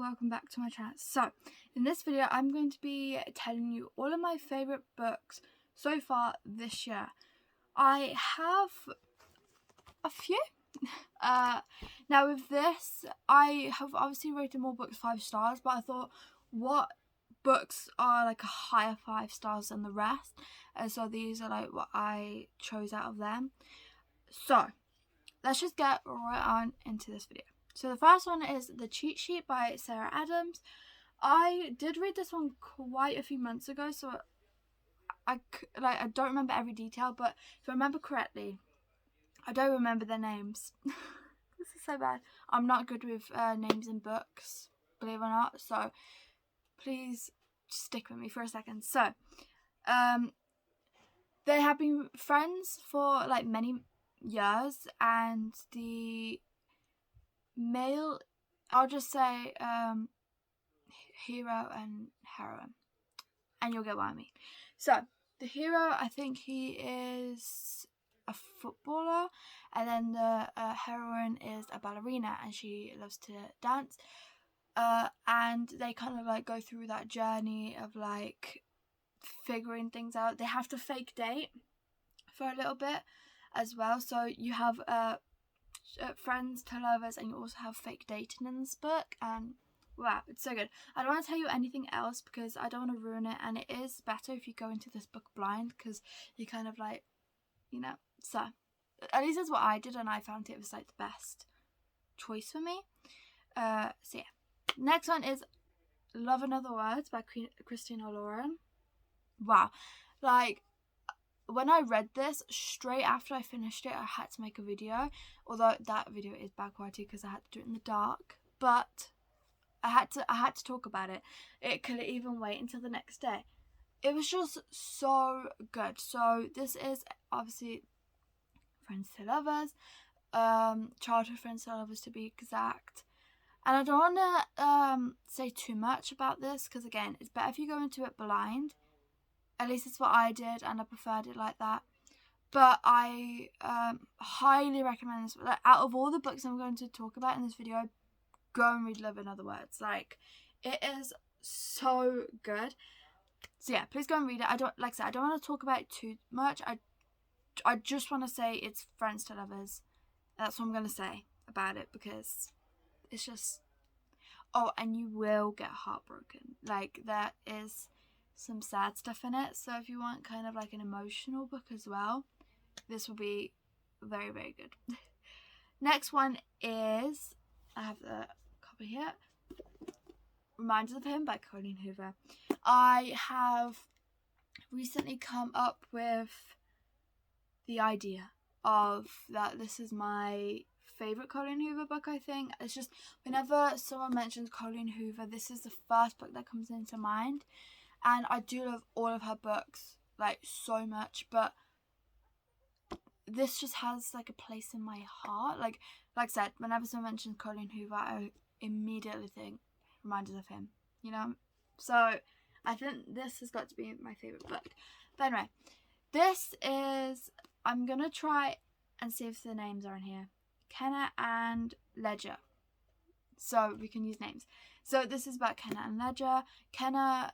welcome back to my channel. So in this video I'm going to be telling you all of my favourite books so far this year. I have a few. Now with this, I have obviously rated more books 5 stars, but I thought what books are like a higher 5 stars than the rest, and so these are like what I chose out of them. So let's just get right on into this video. So the first one is The Cheat Sheet by Sarah Adams. I did read this one quite a few months ago, so I don't remember every detail, but if I remember correctly, I don't remember their names. This is so bad. I'm not good with names in books, believe it or not, so please stick with me for a second. So they have been friends for like many years, and the male, I'll just say hero and heroine, and you'll get what I mean. So the hero, I think he is a footballer, and then the heroine is a ballerina and she loves to dance, and they kind of like go through that journey of like figuring things out. They have to fake date for a little bit as well, so you have friends to lovers, and you also have fake dating in this book, and wow, it's so good. I don't want to tell you anything else because I don't want to ruin it, and it is better if you go into this book blind because you kind of like, you know, so at least that's what I did, and I found it was like the best choice for me. So yeah, next one is Love and Other Words by Christina Lauren. Wow, like when I read this, straight after I finished it, I had to make a video, although that video is bad quality because I had to do it in the dark, but I had to talk about it. It couldn't even wait until the next day. It was just so good. So this is obviously friends to lovers, childhood friends to lovers to be exact. And I don't want to say too much about this because again, it's better if you go into it blind. At least it's what I did, and I preferred it like that. But I highly recommend this. Like, out of all the books I'm going to talk about in this video, go and read Love and Other Words. Like, it is so good. So yeah, please go and read it. I don't want to talk about it too much. I just want to say it's friends to lovers. That's what I'm going to say about it because it's just, oh, and you will get heartbroken. Like, there is some sad stuff in it, so if you want kind of like an emotional book as well, this will be very, very good. Next one is, I have the copy here, Reminders of Him by Colleen Hoover. I have recently come up with the idea of that this is my favourite Colleen Hoover book. I think it's just whenever someone mentions Colleen Hoover, this is the first book that comes into mind. And I do love all of her books, like, so much, but this just has, like, a place in my heart. Like I said, whenever someone mentions Colleen Hoover, I immediately think Reminders of Him, you know? So, I think this has got to be my favourite book. But anyway, this is, I'm going to try and see if the names are in here. Kenna and Ledger. So, we can use names. So, this is about Kenna and Ledger. Kenna,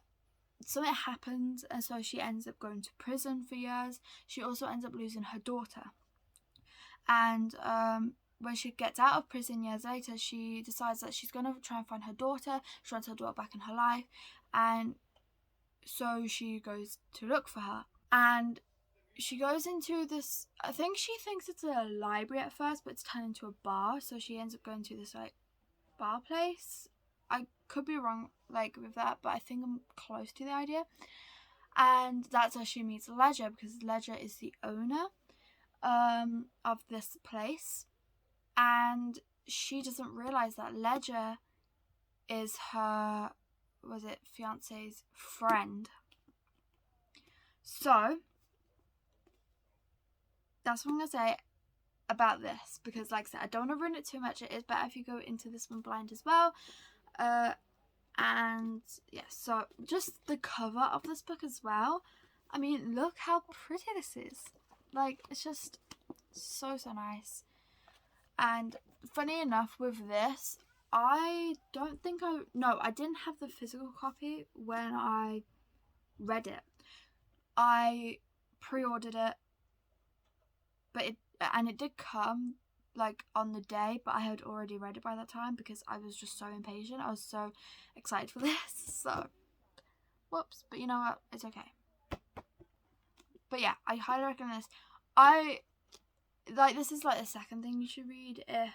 something happens, and so she ends up going to prison for years. She also ends up losing her daughter, and when she gets out of prison years later, she decides that she's going to try and find her daughter. She wants her daughter back in her life, and so she goes to look for her, and she goes into this, I think she thinks it's a library at first, but it's turned into a bar, so she ends up going to this like bar place. I could be wrong like with that, but I think I'm close to the idea. And that's how she meets Ledger, because Ledger is the owner of this place, and she doesn't realise that Ledger is her, was it fiance's friend. So that's what I'm gonna say about this, because like I said, I don't want to ruin it too much. It is better if you go into this one blind as well. And yeah, so just the cover of this book as well. I mean, look how pretty this is. Like, it's just so nice. And funny enough with this, I don't think I didn't have the physical copy when I read it. I pre-ordered it, but it did come like on the day, but I had already read it by that time because I was just so impatient. I was so excited for this. So whoops, but you know what, it's okay. But yeah, I highly recommend this. This is like the second thing you should read if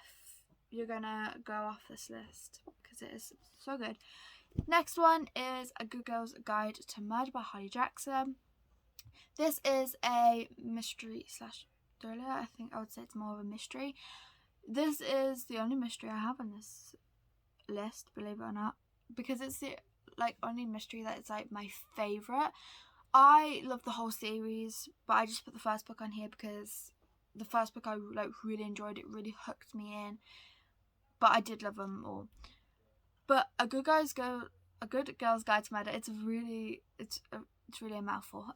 you're gonna go off this list, because it is so good. Next one is A Good Girl's Guide to Murder by Harley Jackson. This is a mystery / thriller. I think I would say it's more of a mystery. This is the only mystery I have on this list, believe it or not, because it's the only mystery that is like my favourite. I love the whole series, but I just put the first book on here because the first book I really enjoyed. It really hooked me in, but I did love them all. But A Good Girl's Guide to Murder. It's really a mouthful.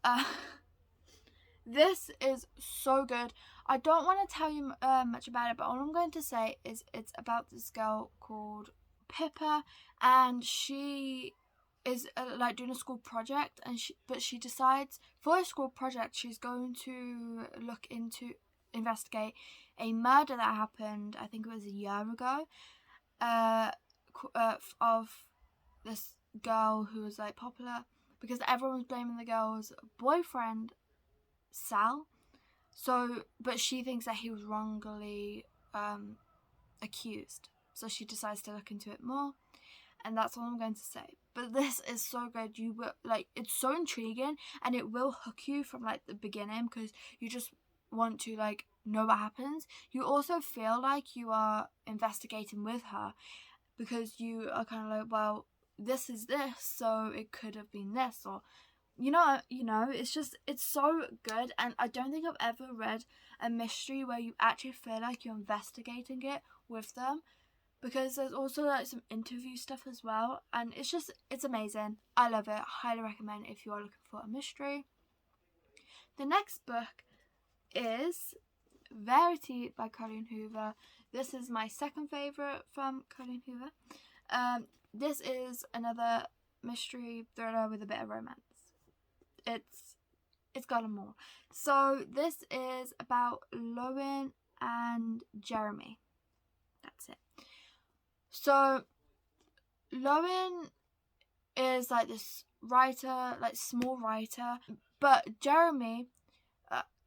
This is so good. I don't want to tell you much about it, but all I'm going to say is it's about this girl called Pippa, and she is doing a school project, and she decides for a school project she's going to investigate a murder that happened, I think it was a year ago, of this girl who was popular, because everyone was blaming the girl's boyfriend Sal. So, but she thinks that he was wrongly accused. So she decides to look into it more, and that's all I'm going to say. But this is so good. You will it's so intriguing, and it will hook you from the beginning, because you just want to know what happens. You also feel like you are investigating with her, because you are kind of well, this is this, so it could have been this, or you know, it's so good. And I don't think I've ever read a mystery where you actually feel like you're investigating it with them, because there's also some interview stuff as well, and it's amazing. I love it. Highly recommend if you are looking for a mystery. The next book is Verity by Colleen Hoover. This is my second favourite from Colleen Hoover. This is another mystery thriller with a bit of romance. It's got them all. So this is about Lowen and Jeremy. That's it. So Lowen is this writer, small writer, but Jeremy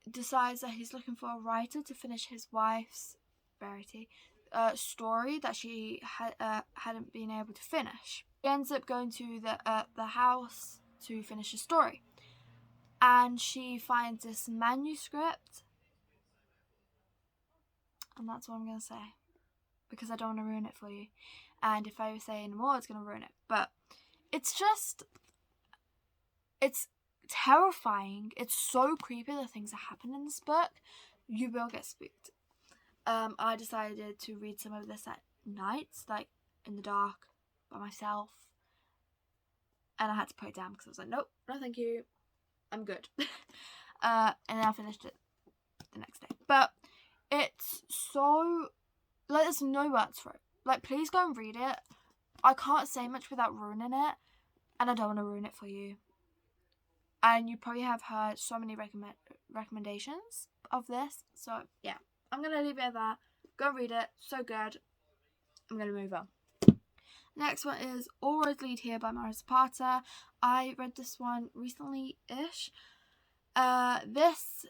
decides that he's looking for a writer to finish his wife's, Verity, story that she hadn't been able to finish. He ends up going to the house to finish the story, and she finds this manuscript, and that's all I'm going to say, because I don't want to ruin it for you, and if I say any more it's going to ruin it. But it's terrifying. It's so creepy, the things that happen in this book. You will get spooked. I decided to read some of this at night, in the dark, by myself, and I had to put it down because I was like, nope, no thank you, I'm good. And then I finished it the next day. But it's so there's no words for it. Please go and read it. I can't say much without ruining it, and I don't want to ruin it for you. And you probably have heard so many recommendations of this, so yeah, I'm gonna leave it at that. Go read it, so good. I'm gonna move on. Next one is All Roads Lead Here by Mara Zapata. I read this one recently-ish. This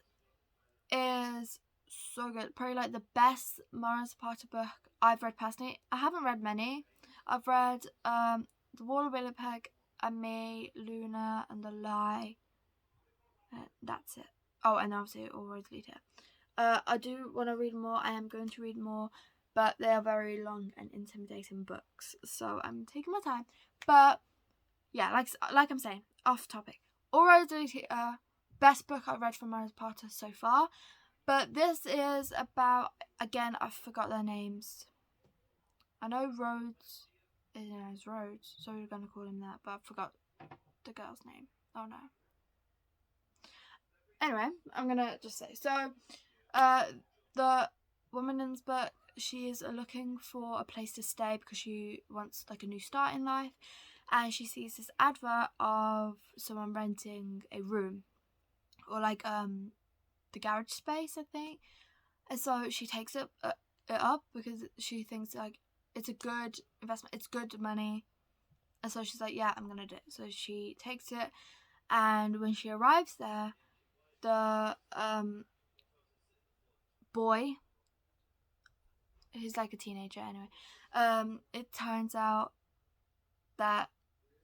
is so good. Probably the best Mara Zapata book I've read personally. I haven't read many. I've read The Wall of Willowpeg, and Me, Luna, and The Lie. That's it. Oh, and obviously All Roads Lead Here. I do want to read more. I am going to read more, but they are very long and intimidating books, so I'm taking my time. But yeah, like I'm saying, off topic. All Roads Lead Here, best book I've read from Mara Zapata so far. But this is about, again, I forgot their names. I know Rhodes is Rhodes, so we're going to call him that, but I forgot the girl's name. Oh no. Anyway, I'm going to just say. So, the woman in this book, she is looking for a place to stay because she wants like a new start in life, and she sees this advert of someone renting a room, or like the garage space, I think. And so she takes it up because she thinks like it's a good investment, it's good money. And so she's like, yeah, I'm gonna do it. So she takes it, and when she arrives there, the boy, who's like a teenager anyway, it turns out that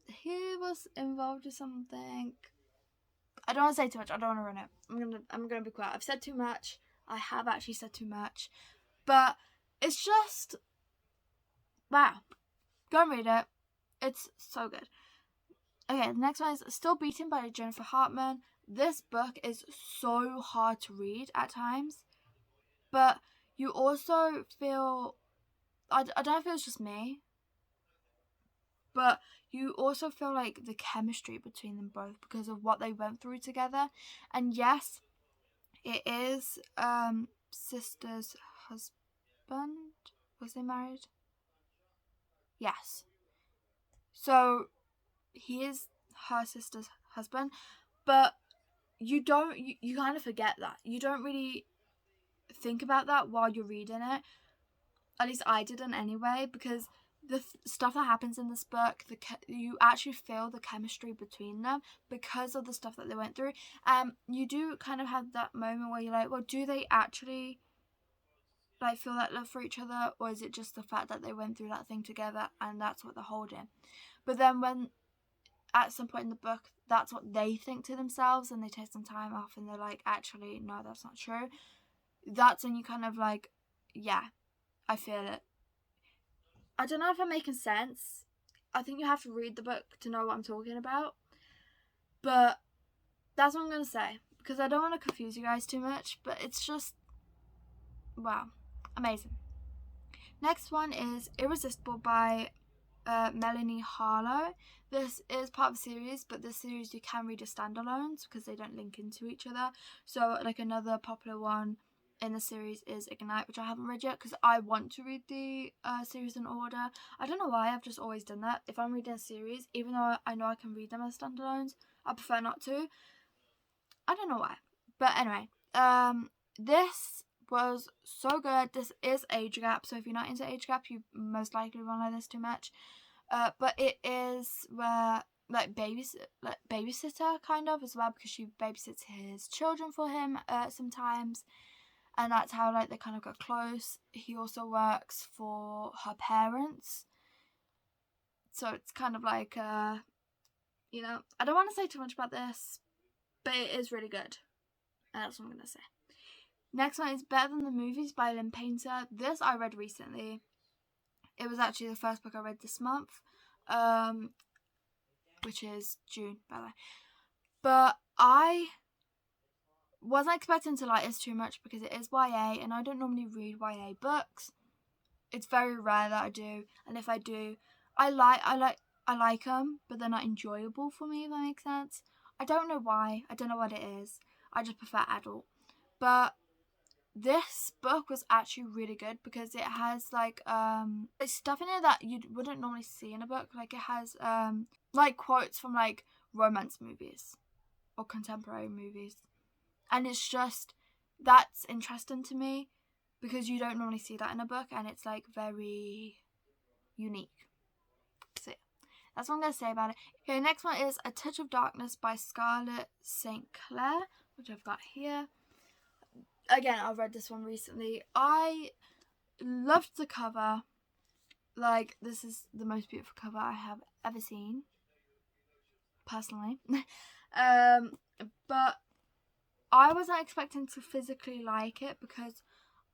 he was involved with something. I don't want to say too much. I don't want to ruin it. I'm gonna be quiet. I've said too much. I have actually said too much, but it's just wow. Go and read it. It's so good. Okay, the next one is Still Beaten by Jennifer Hartman. This book is so hard to read at times, but you also feel, I don't know if it was just me, but you also feel like the chemistry between them both because of what they went through together. And yes, it is sister's husband. Was they married? Yes. So he is her sister's husband, but you kind of forget that. You don't really think about that while you're reading it. At least I didn't anyway, because the stuff that happens in this book, you actually feel the chemistry between them because of the stuff that they went through. You do kind of have that moment where you're like, well, do they actually like feel that love for each other, or is it just the fact that they went through that thing together and that's what they're holding? But then when at some point in the book that's what they think to themselves and they take some time off and they're like, actually no, that's not true, that's when you kind of like, yeah, I feel it. I don't know if I'm making sense. I think you have to read the book to know what I'm talking about, but that's what I'm going to say, because I don't want to confuse you guys too much, but it's just wow, amazing. Next one is Irresistible by Melanie Harlow. This is part of a series, but this series you can read as standalones because they don't link into each other. So like another popular one in the series is Ignite, which I haven't read yet because I want to read the series in order. I don't know why, I've just always done that. If I'm reading a series, even though I know I can read them as standalones, I prefer not to. I don't know why. But anyway, this was so good. This is age gap, so if you're not into age gap, you most likely won't like this too much. But it is where like babysitter kind of as well, because she babysits his children for him sometimes, and that's how like they kind of got close. He also works for her parents, so it's kind of like you know, I don't want to say too much about this, but it is really good, and that's what I'm gonna say. Next one is Better Than the Movies by Lynn Painter. This I read recently. It was actually the first book I read this month, which is June, by the way. But I wasn't expecting to like this too much because it is YA, and I don't normally read YA books. It's very rare that I do, and if I do, I like them, but they're not enjoyable for me, if that makes sense. I don't know why. I don't know what it is. I just prefer adult. But this book was actually really good because it has like stuff in it that you wouldn't normally see in a book. Like it has like quotes from like romance movies or contemporary movies, and it's just, that's interesting to me because you don't normally see that in a book, and it's like very unique. So yeah, that's what I'm gonna say about it. Okay, next one is A Touch of Darkness by Scarlett St. Clair, which I've got here. Again, I read this one recently. I loved the cover. Like, this is the most beautiful cover I have ever seen, personally. But I wasn't expecting to physically like it because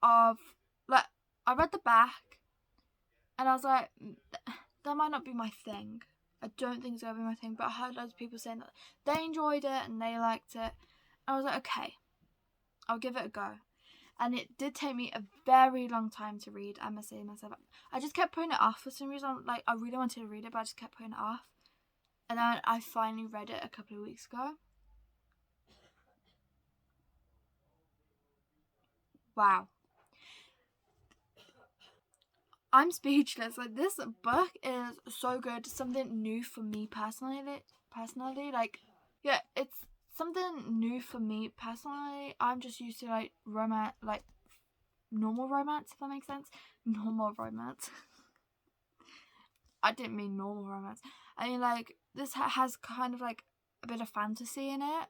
of, like, I read the back and I was like, that might not be my thing. I don't think it's going to be my thing, but I heard loads of people saying that they enjoyed it and they liked it. I was like, okay, I'll give it a go. And it did take me a very long time to read, I must say myself. I just kept putting it off for some reason. Like, I really wanted to read it, but I just kept putting it off. And then I finally read it a couple of weeks ago. Wow. I'm speechless. Like, this book is so good. Something new for me personally. Like, yeah, it's something new for me personally. I'm just used to like romance, like normal romance, if that makes sense. Normal romance. I didn't mean normal romance. I mean, like, this has kind of like a bit of fantasy in it.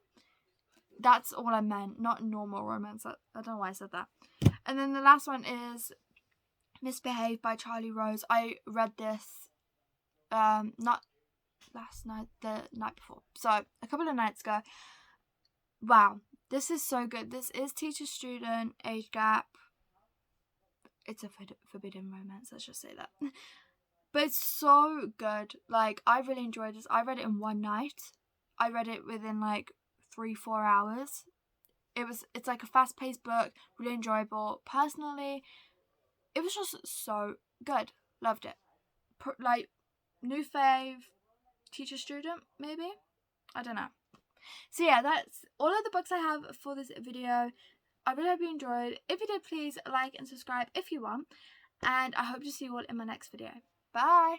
That's all I meant, not normal romance. I don't know why I said that. And then the last one is Misbehave by Charlie Rose. I read this not last night, the night before. So a couple of nights ago. Wow, this is so good. This is teacher-student age gap. It's a forbidden romance, let's just say that. But it's so good. Like, I really enjoyed this. I read it in one night. I read it within like 3-4 hours. It's like a fast-paced book, really enjoyable. Personally, it was just so good. Loved it. Like, new fave, teacher student, maybe? I don't know. So yeah, that's all of the books I have for this video. I really hope you enjoyed. If you did, please like and subscribe if you want. And I hope to see you all in my next video. Bye!